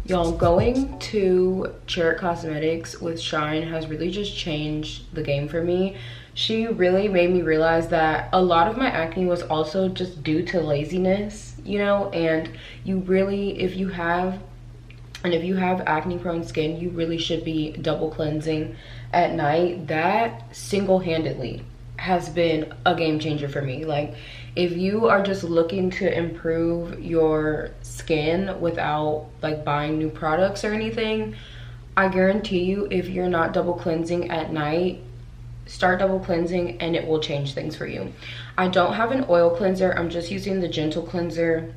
Y'all, going to Charette Cosmetics with Shine has really just changed the game for me. She really made me realize that a lot of my acne was also just due to laziness, you know, and you really, if you have acne prone skin, you really should be double cleansing at night. That single-handedly has been a game changer for me. Like, if you are just looking to improve your skin without like buying new products or anything, I guarantee you, if you're not double cleansing at night, start double cleansing and it will change things for you. I don't have an oil cleanser. I'm just using the gentle cleanser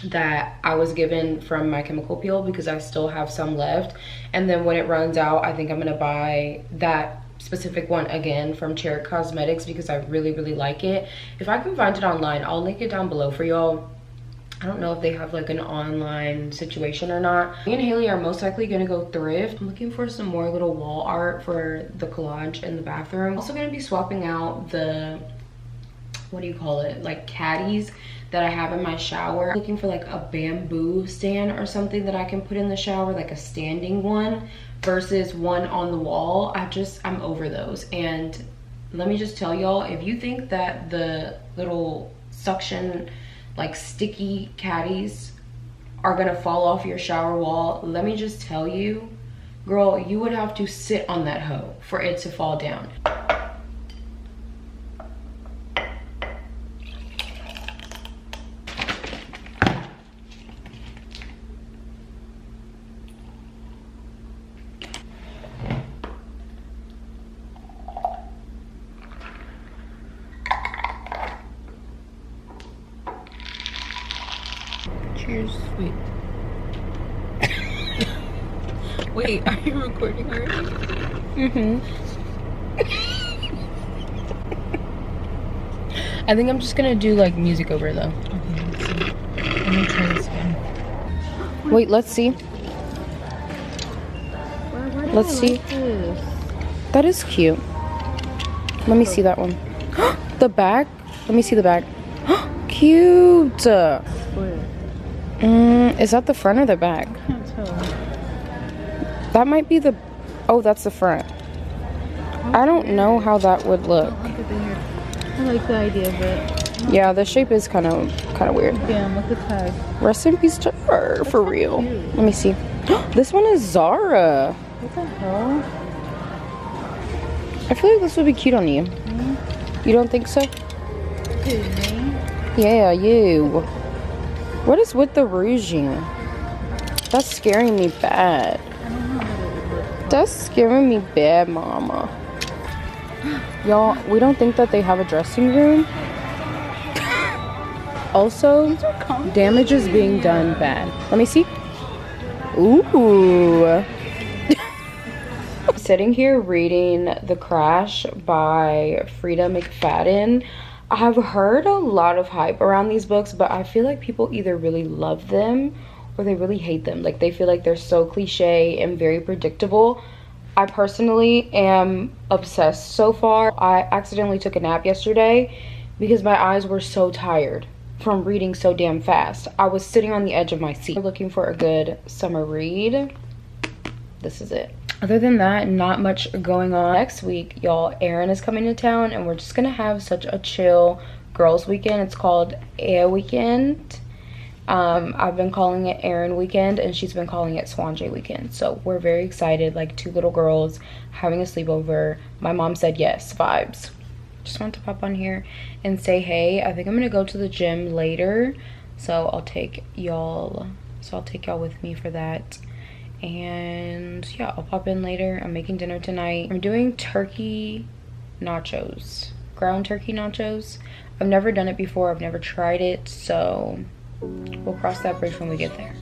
that I was given from my chemical peel because I still have some left, and then when it runs out, I think I'm gonna buy that specific one again from Charette Cosmetics because I really like it. If I can find it online, I'll link it down below for y'all. I don't know if they have like an online situation or not. Me and Haley are most likely gonna go thrift. I'm looking for some more little wall art for the collage in the bathroom. I'm also gonna be swapping out the, what do you call it, like caddies that I have in my shower. Looking for like a bamboo stand or something that I can put in the shower, like a standing one versus one on the wall. I'm over those. And let me just tell y'all, if you think that the little suction like sticky caddies are gonna fall off your shower wall, let me just tell you, girl, you would have to sit on that hoe for it to fall down. Cheers. Wait. Wait, are you recording already? I think I'm just gonna do like music over it though. Okay, let's see. Let me try this one. Wait, let's see. Let's see. That is cute. Let me see that one. The back? Let me see the back. Cute. Is that the front or the back? I can't tell. That might be the, oh, that's the front. I don't know how that would look. I like the idea of it. Yeah, the shape is kind of weird. Damn, look at the tag. Rest in peace to her, for real. Cute. Let me see. This one is Zara. What the hell? I feel like this would be cute on you. You don't think so? Who, me? Yeah, you. What is with the rouging? That's scaring me bad. I don't know what it would look like. That's scaring me bad, mama. Y'all, we don't think that they have a dressing room. Also, damage is being done bad. Let me see. Ooh. Sitting here reading The Crash by Frida McFadden. I've heard a lot of hype around these books, but I feel like people either really love them or they really hate them. Like, they feel like they're so cliche and very predictable. I personally am obsessed so far. I accidentally took a nap yesterday because my eyes were so tired from reading so damn fast. I was sitting on the edge of my seat looking for a good summer read. This is it. Other than that, not much going on. Next week, y'all, Erin is coming to town and we're just gonna have such a chill girls weekend. It's called Air Weekend. I've been calling it Erin Weekend and she's been calling it Thesjuanje Weekend. So we're very excited, like 2 little girls having a sleepover. My mom said yes, vibes. Just wanted to pop on here and say hey. I think I'm gonna go to the gym later, so I'll take y'all with me for that. And yeah, I'll pop in later. I'm making dinner tonight. I'm doing turkey nachos, ground turkey nachos. I've never done it before. I've never tried it, so we'll cross that bridge when we get there.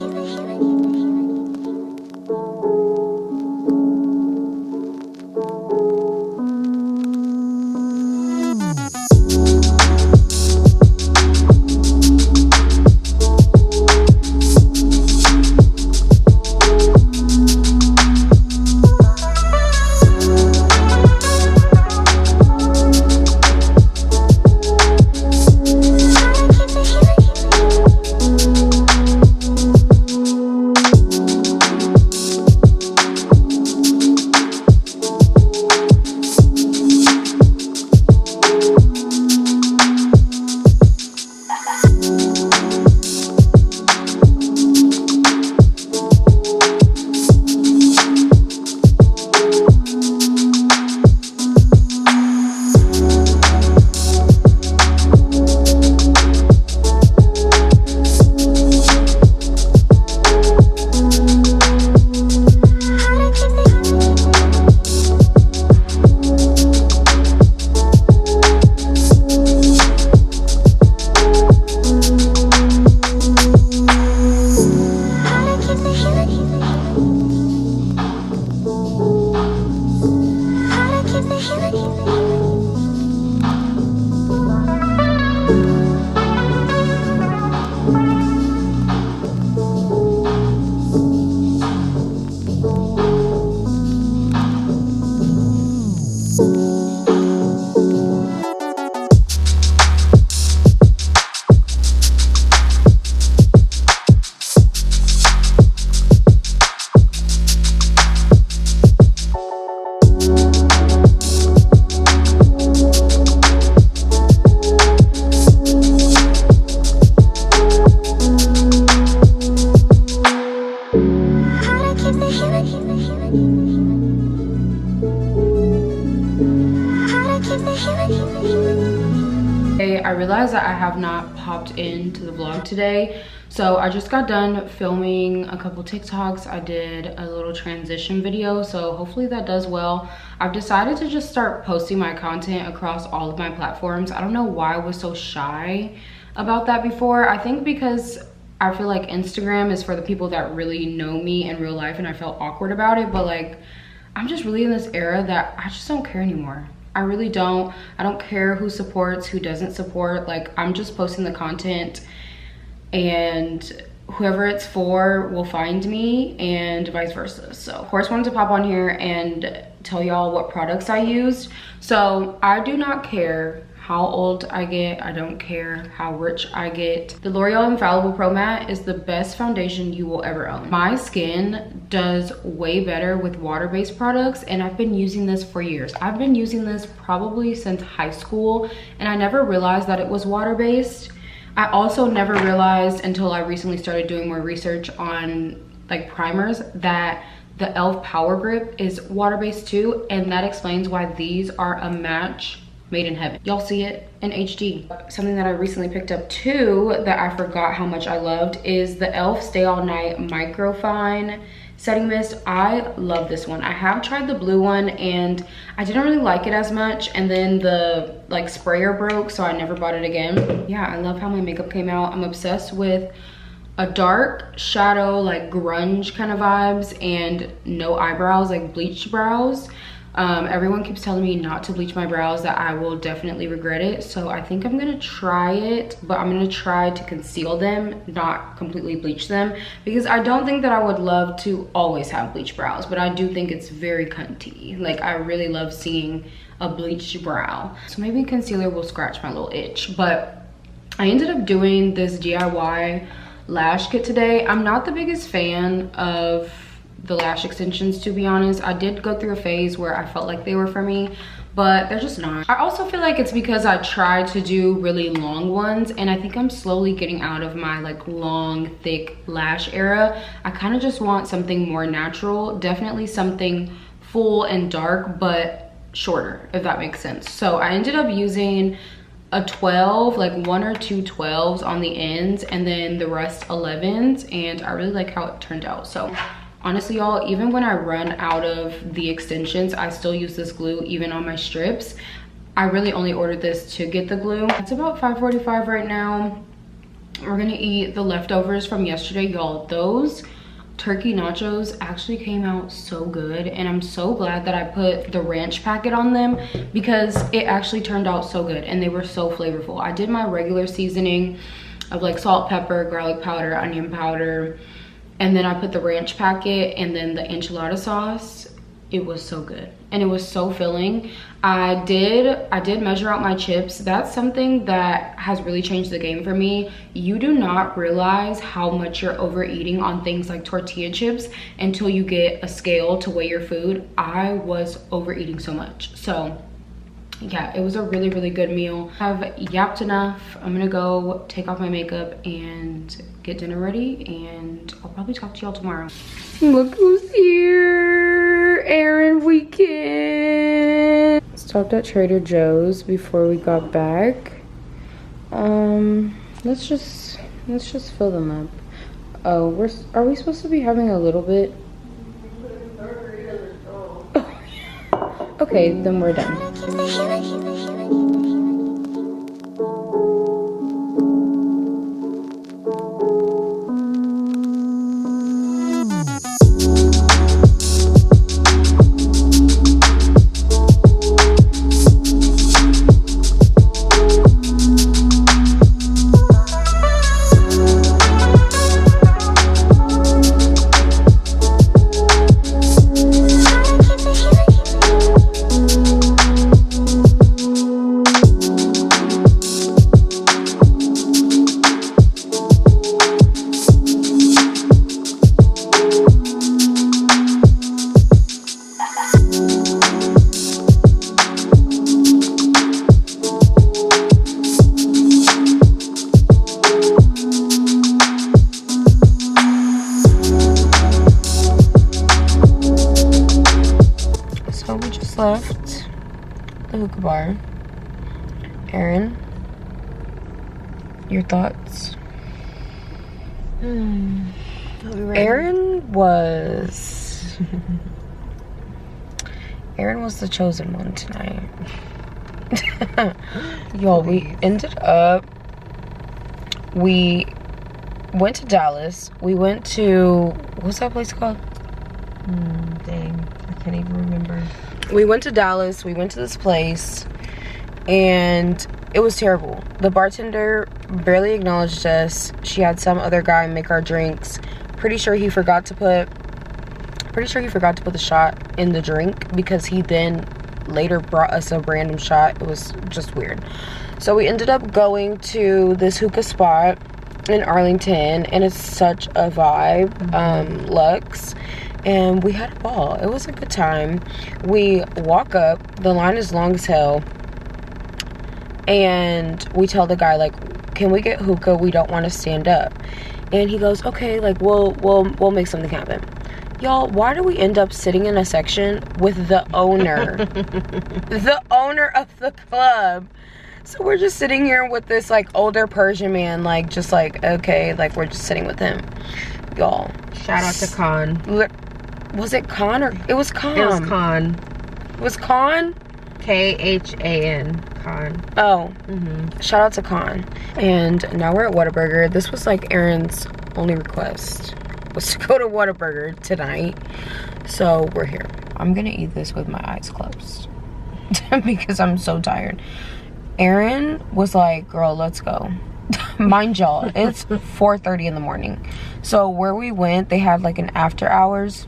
I realized that I have not popped into the vlog today, so I just got done filming a couple TikToks. I did a little transition video, so hopefully that does well. I've decided to just start posting my content across all of my platforms. I don't know why I was so shy about that before. I think because I feel like Instagram is for the people that really know me in real life and I felt awkward about it, but like I'm just really in this era that I just don't care anymore. I really don't. I don't care who supports, who doesn't support. Like, I'm just posting the content and whoever it's for will find me and vice versa. So of course wanted to pop on here and tell y'all what products I used. So I do not care how old I get. I don't care how rich I get. The L'Oreal Infallible Pro Matte is the best foundation you will ever own. My skin does way better with water-based products, and I've been using this for years. I've been using this probably since high school, and I never realized that it was water-based. I also never realized until I recently started doing more research on like primers that the e.l.f. Power Grip is water-based too, and that explains why these are a match made in heaven. Y'all see it in HD. Something that I recently picked up too that I forgot how much I loved is the e.l.f. Stay All Night Microfine setting mist. I love this one. I have tried the blue one and I didn't really like it as much, and then the like sprayer broke, so I never bought it again. Yeah, I love how my makeup came out. I'm obsessed with a dark shadow, like grunge kind of vibes, and no eyebrows, like bleached brows. Everyone keeps telling me not to bleach my brows, that I will definitely regret it. So I think I'm gonna try it, but I'm gonna try to conceal them, not completely bleach them, because I don't think that I would love to always have bleached brows, but I do think it's very cunty. Like, I really love seeing a bleached brow. So maybe concealer will scratch my little itch. But I ended up doing this DIY lash kit today. I'm not the biggest fan of the lash extensions, to be honest. I did go through a phase where I felt like they were for me, but they're just not. I also feel like it's because I tried to do really long ones, and I think I'm slowly getting out of my like long thick lash era. I kind of just want something more natural, definitely something full and dark but shorter, if that makes sense. So I ended up using a 12, like 1 or 2 12s on the ends, and then the rest 11s, and I really like how it turned out. So honestly, y'all, even when I run out of the extensions, I still use this glue even on my strips. I really only ordered this to get the glue. It's about 5:45 right now. We're gonna eat the leftovers from yesterday, y'all. Those turkey nachos actually came out so good, and I'm so glad that I put the ranch packet on them, because it actually turned out so good and they were so flavorful. I did my regular seasoning of like salt, pepper, garlic powder, onion powder, and then I put the ranch packet and then the enchilada sauce. It was so good and it was so filling. I did measure out my chips. That's something that has really changed the game for me. You do not realize how much you're overeating on things like tortilla chips until you get a scale to weigh your food. I was overeating so much. So yeah, it was a really, really good meal. I've yapped enough. I'm gonna go take off my makeup and get dinner ready, and I'll probably talk to y'all tomorrow. Look who's here, Aaron Weekend. Stopped at Trader Joe's before we got back. Let's just fill them up. Oh, are we supposed to be having a little bit? Okay, then we're done. Left the hookah bar. Aaron, your thoughts? Aaron was the chosen one tonight. Y'all, we went to Dallas. We went to, what's that place called? Dang, I can't even remember. We went to Dallas, we went to this place, and it was terrible. The bartender barely acknowledged us. She had some other guy make our drinks. Pretty sure he forgot to put the shot in the drink, because he then later brought us a random shot. It was just weird. So we ended up going to this hookah spot in Arlington, and it's such a vibe, Lux. And we had a ball. It was a good time. We walk up, the line is long as hell, and we tell the guy, like, can we get hookah? We don't want to stand up. And he goes, okay, like, we'll make something happen. Y'all, why do we end up sitting in a section with the owner? The owner of the club. So we're just sitting here with this, like, older Persian man, like, just like, okay, like, we're just sitting with him. Y'all, Shout out to Khan. Was it Con or it was Con? It was Con. It was Con? Khan. Con. Oh. Shout out to Con. And now we're at Whataburger. This was like Aaron's only request, was to go to Whataburger tonight. So we're here. I'm gonna eat this with my eyes closed because I'm so tired. Aaron was like, girl, let's go. Mind y'all, it's 4:30 in the morning. So where we went, they had like an after hours.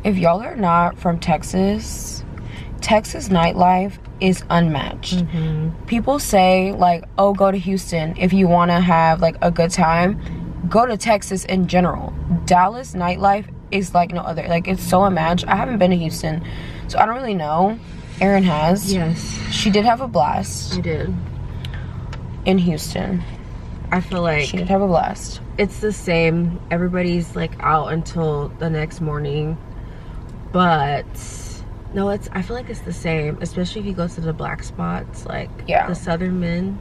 If y'all are not from Texas nightlife is unmatched. People say like, oh, go to Houston if you want to have like a good time. Go to Texas in general. Dallas nightlife is like no other. Like, it's so unmatched. I haven't been to Houston, so I don't really know. Aaron has. Yes. She did have a blast. I did. In Houston. I feel like She did have a blast. it's the same. Everybody's like out until the next morning. But no, I feel like it's the same, especially if you go to the black spots, like the Southern men.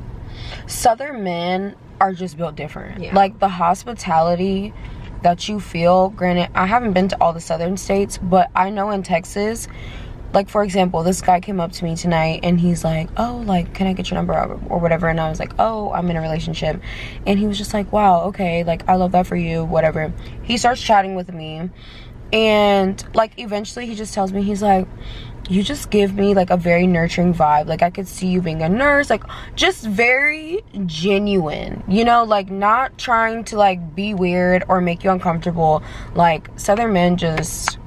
Southern men are just built different. Yeah. Like the hospitality that you feel, granted, I haven't been to all the southern states, but I know in Texas, like for example, this guy came up to me tonight and he's like, oh, like, can I get your number or whatever? And I was like, oh, I'm in a relationship. And he was just like, wow, okay, like, I love that for you, whatever. He starts chatting with me, and like eventually he just tells me, he's like, you just give me like a very nurturing vibe. Like, I could see you being a nurse, like just very genuine, you know, like not trying to like be weird or make you uncomfortable. Like southern men just,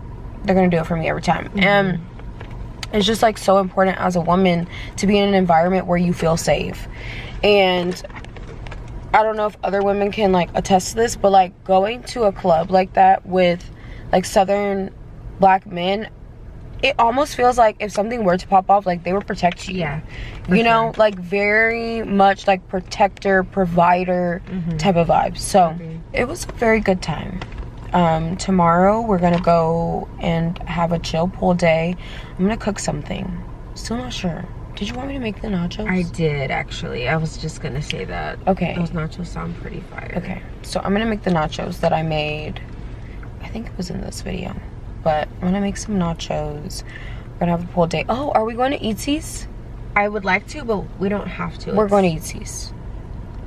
they're gonna do it for me every time. And it's just like so important as a woman to be in an environment where you feel safe. And I don't know if other women can like attest to this, but like going to a club like that with like southern black men, it almost feels like if something were to pop off, like they would protect you. Yeah, you know, like very much like protector, provider type of vibes. So it was a very good time. Tomorrow we're gonna go and have a chill pool day. I'm gonna cook something. Still not sure. Did you want me to make the nachos? I did, actually. I was just gonna say that. Okay. Those nachos sound pretty fire. Okay, so I'm gonna make the nachos that I made. I think it was in this video. But I'm gonna make some nachos. We're gonna have a pool day. Oh, are we going to Eatsies? I would like to, but we don't have to. We're going to Eatsies.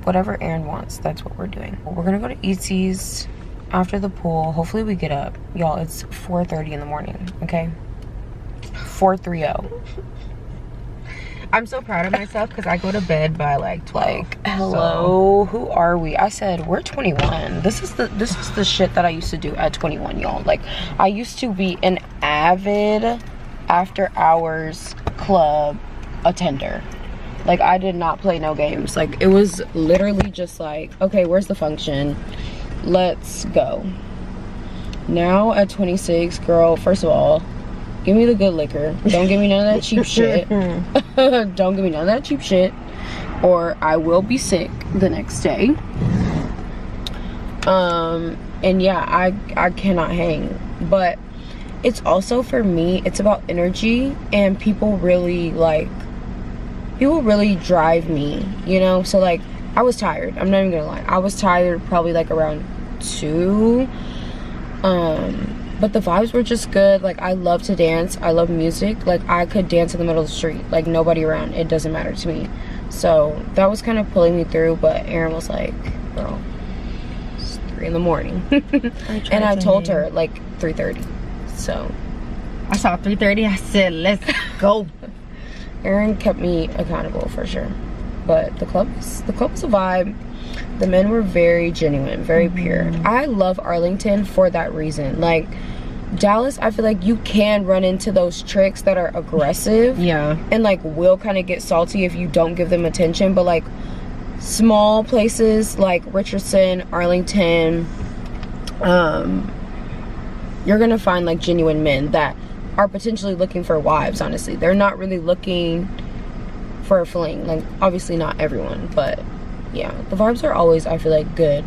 Whatever Aaron wants, that's what we're doing. We're gonna go to Eatsies after the pool. Hopefully we get up. Y'all, it's 4:30 in the morning, okay? 4:30. I'm so proud of myself because I go to bed by like 12. Like, hello, who are we? I said we're 21. This is the shit that I used to do at 21, y'all. Like, I used to be an avid after hours club attender. Like, I did not play no games. Like, it was literally just like, okay, where's the function? Let's go. Now at 26, girl, first of all, give me the good liquor. Don't give me none of that cheap shit. Don't give me none of that cheap shit, or I will be sick the next day. And yeah, I cannot hang. But it's also, for me, it's about energy, and people really drive me, you know? So like, I was tired. I'm not even gonna lie. I was tired probably like around 2. But the vibes were just good. Like, I love to dance. I love music. Like, I could dance in the middle of the street. Like, nobody around. It doesn't matter to me. So, that was kind of pulling me through. But Aaron was like, girl, it's 3 in the morning. And I told her, like, 3:30. So, I saw 3:30. I said, let's go. Aaron kept me accountable for sure. But the club was a vibe. The men were very genuine, very pure. I love Arlington for that reason. Like, Dallas, I feel like you can run into those tricks that are aggressive. Yeah. And like will kind of get salty if you don't give them attention. But like small places like Richardson, Arlington, you're gonna find like genuine men that are potentially looking for wives, honestly. They're not really looking for a fling. Like, obviously not everyone, but yeah, the vibes are always, I feel like, good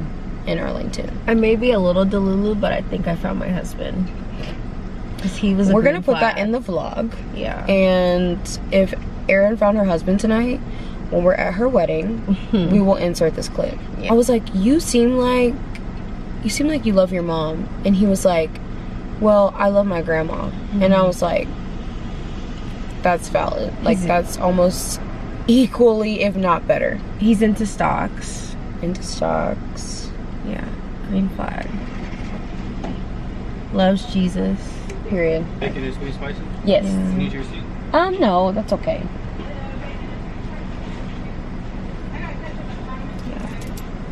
in Arlington. I may be a little delulu, but I think I found my husband. Because he was We're gonna put that in the vlog. Yeah. And if Erin found her husband tonight, when we're at her wedding, we will insert this clip. Yeah. I was like, you seem like you love your mom. And he was like, well, I love my grandma. And I was like, that's valid. Like, that's almost equally, if not better. He's into stocks. Yeah. Green flag. Loves Jesus. Period. Bacon is going to be spicy? Yes. You need your seat. No, that's okay.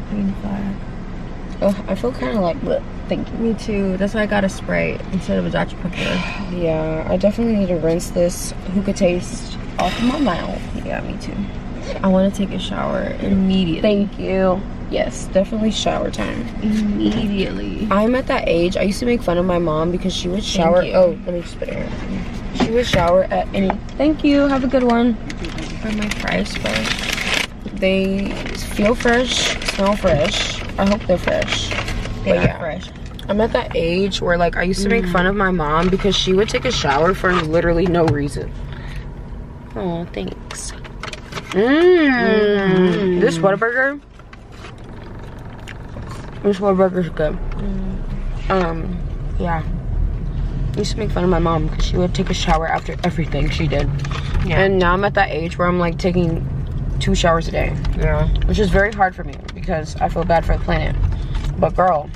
Green flag. Oh, I feel kind of like, bleh. Thank you. Me too. That's why I got a Sprite instead of a Dr. Pepper. Yeah, I definitely need to rinse this hookah taste off of my mouth. Yeah, me too. I want to take a shower immediately. Thank you. Yes, definitely shower time. Immediately. I'm at that age. I used to make fun of my mom because she would shower. Oh, let me just put it here. She would shower at any. Thank you. Have a good one. Are my fries fresh? They feel fresh, smell fresh. I hope they're fresh. They are fresh. I'm at that age where, like, I used to make fun of my mom because she would take a shower for literally no reason. Oh, thanks. This Whataburger. This Whataburger's good. Yeah. I used to make fun of my mom because she would take a shower after everything she did. Yeah. And now I'm at that age where I'm like taking 2 showers a day. Yeah. Which is very hard for me because I feel bad for the planet. But girl,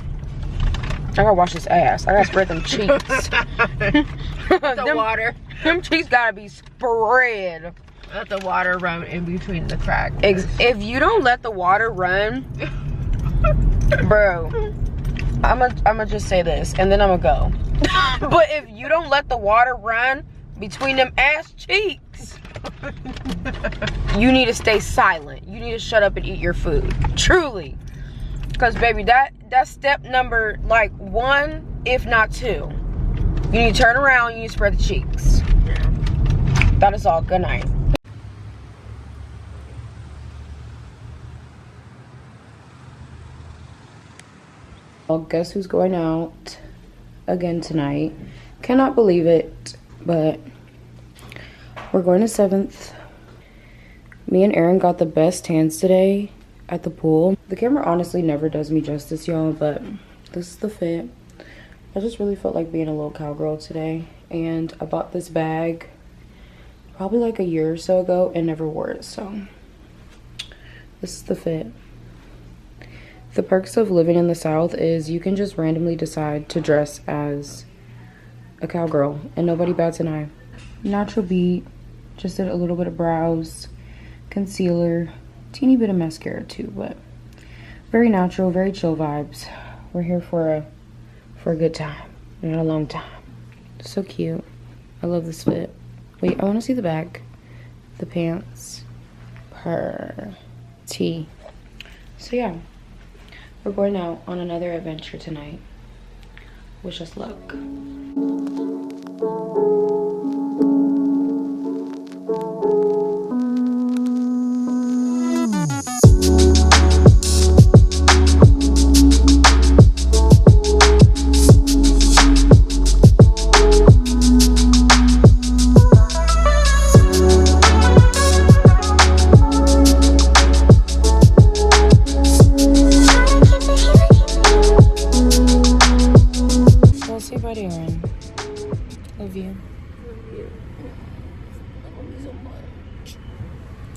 I gotta wash this ass. I gotta spread them cheeks. The water. Them cheeks gotta be spread. Let the water run in between the cracks. If you don't let the water run, bro, I'ma just say this and then I'ma go. But if you don't let the water run between them ass cheeks, you need to stay silent. You need to shut up and eat your food. Truly. Because baby, that's step number like 1, if not 2. You need to turn around, you need to spread the cheeks. Yeah. That is all. Good night. Well, guess who's going out again tonight? Cannot believe it, but we're going to 7th. Me and Aaron got the best tans today at the pool. The camera honestly never does me justice, y'all, but this is the fit. I just really felt like being a little cowgirl today, and I bought this bag probably like a year or so ago and never wore it, so this is the fit. The perks of living in the South is you can just randomly decide to dress as a cowgirl and nobody bats an eye. Natural beat, just did a little bit of brows, concealer, teeny bit of mascara too, but very natural, very chill vibes. We're here for a good time, not a long time. So cute. I love this fit. Wait, I want to see the back. The pants. Pretty. So yeah, we're going out on another adventure tonight. Wish us luck. Love you.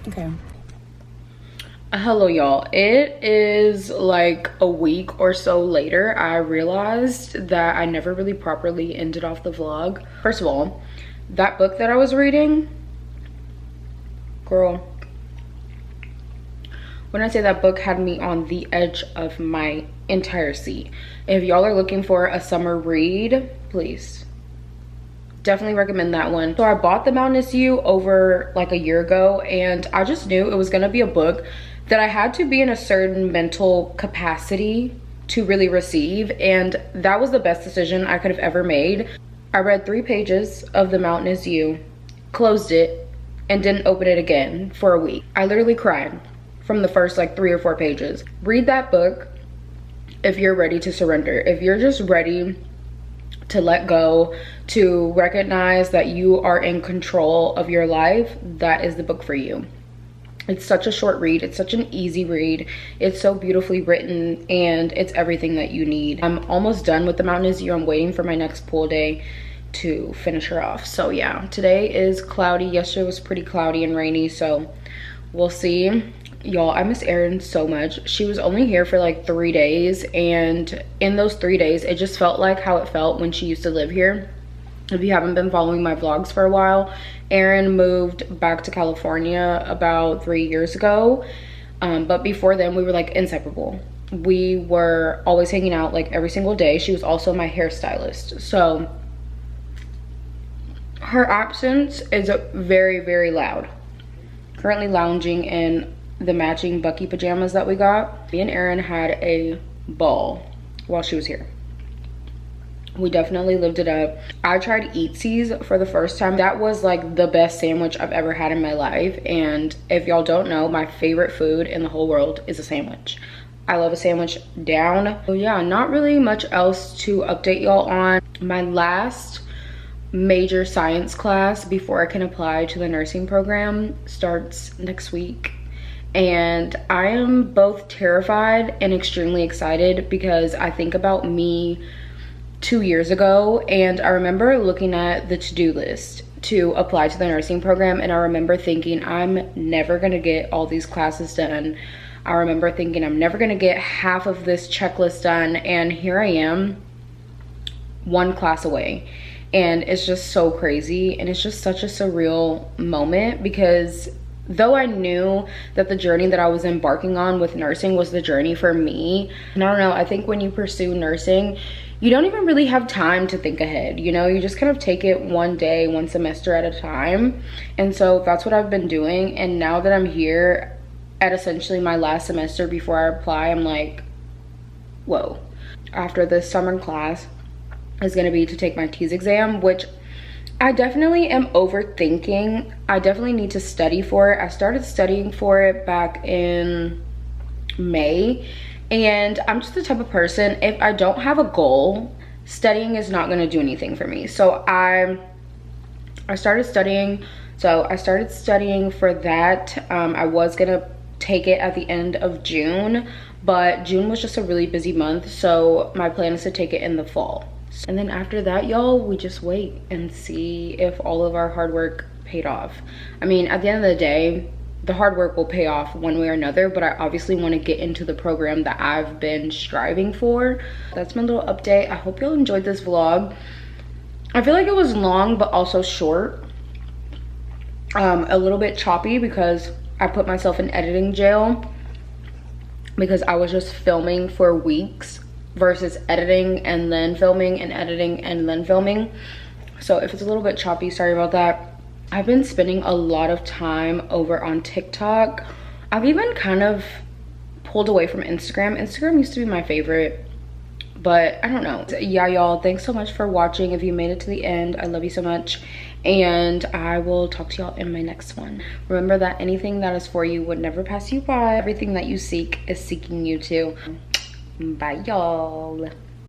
Okay. Hello, y'all. It is like a week or so later. I realized that I never really properly ended off the vlog. First of all, that book that I was reading, girl, when I say that book had me on the edge of my entire seat. If y'all are looking for a summer read, please definitely recommend that one. So I bought The Mountainous You over like a year ago, and I just knew it was gonna be a book that I had to be in a certain mental capacity to really receive, and that was the best decision I could have ever made. I read 3 pages of The Mountainous You, closed it, and didn't open it again for a week. I literally cried from the first like 3 or 4 pages. Read that book if you're ready to surrender. If you're just ready to let go, to recognize that you are in control of your life, that is the book for you. It's such a short read. It's such an easy read. It's so beautifully written, and it's everything that you need. I'm almost done with The Mountain Is You. I'm waiting for my next pool day to finish her off. So yeah, today is cloudy. Yesterday was pretty cloudy and rainy, so we'll see. Y'all, I miss Erin so much. She was only here for like 3 days, and in those 3 days, it just felt like how it felt when she used to live here. If you haven't been following my vlogs for a while, Erin moved back to California about 3 years ago. But before then, we were like inseparable. We were always hanging out like every single day. She was also my hairstylist. So her absence is very, very loud. Currently lounging in the matching Bucky pajamas that we got. Me and Erin had a ball while she was here. We definitely lived it up. I tried Eatsies for the first time. That was like the best sandwich I've ever had in my life. And if y'all don't know, my favorite food in the whole world is a sandwich. I love a sandwich down. So yeah, not really much else to update y'all on. My last major science class before I can apply to the nursing program starts next week. And I am both terrified and extremely excited because I think about me 2 years ago, and I remember looking at the to-do list to apply to the nursing program, and I remember thinking I'm never gonna get all these classes done. I remember thinking I'm never gonna get half of this checklist done, and here I am, one class away. And it's just so crazy, and it's just such a surreal moment because though I knew that the journey that I was embarking on with nursing was the journey for me, and I don't know, I think when you pursue nursing, you don't even really have time to think ahead, you know? You just kind of take it one day, one semester at a time. And so that's what I've been doing. And now that I'm here at essentially my last semester before I apply, I'm like, whoa. After this summer class is gonna be to take my TEAS exam, which I definitely am overthinking. I definitely need to study for it. I started studying for it back in May. And I'm just the type of person, if I don't have a goal, studying is not gonna do anything for me. So I started studying. So I started studying for that. I was gonna take it at the end of June, but June was just a really busy month. So my plan is to take it in the fall. And then after that, y'all, we just wait and see if all of our hard work paid off. I mean, at the end of the day, the hard work will pay off one way or another, but I obviously want to get into the program that I've been striving for. That's my little update. I hope y'all enjoyed this vlog. I feel like it was long, but also short. A little bit choppy because I put myself in editing jail because I was just filming for weeks versus editing and then filming and editing and then filming. So if it's a little bit choppy, sorry about that. I've been spending a lot of time over on TikTok. I've even kind of pulled away from Instagram. Instagram used to be my favorite, but I don't know. Yeah, y'all, thanks so much for watching. If you made it to the end, I love you so much. And I will talk to y'all in my next one. Remember that anything that is for you would never pass you by. Everything that you seek is seeking you too. Bye, y'all.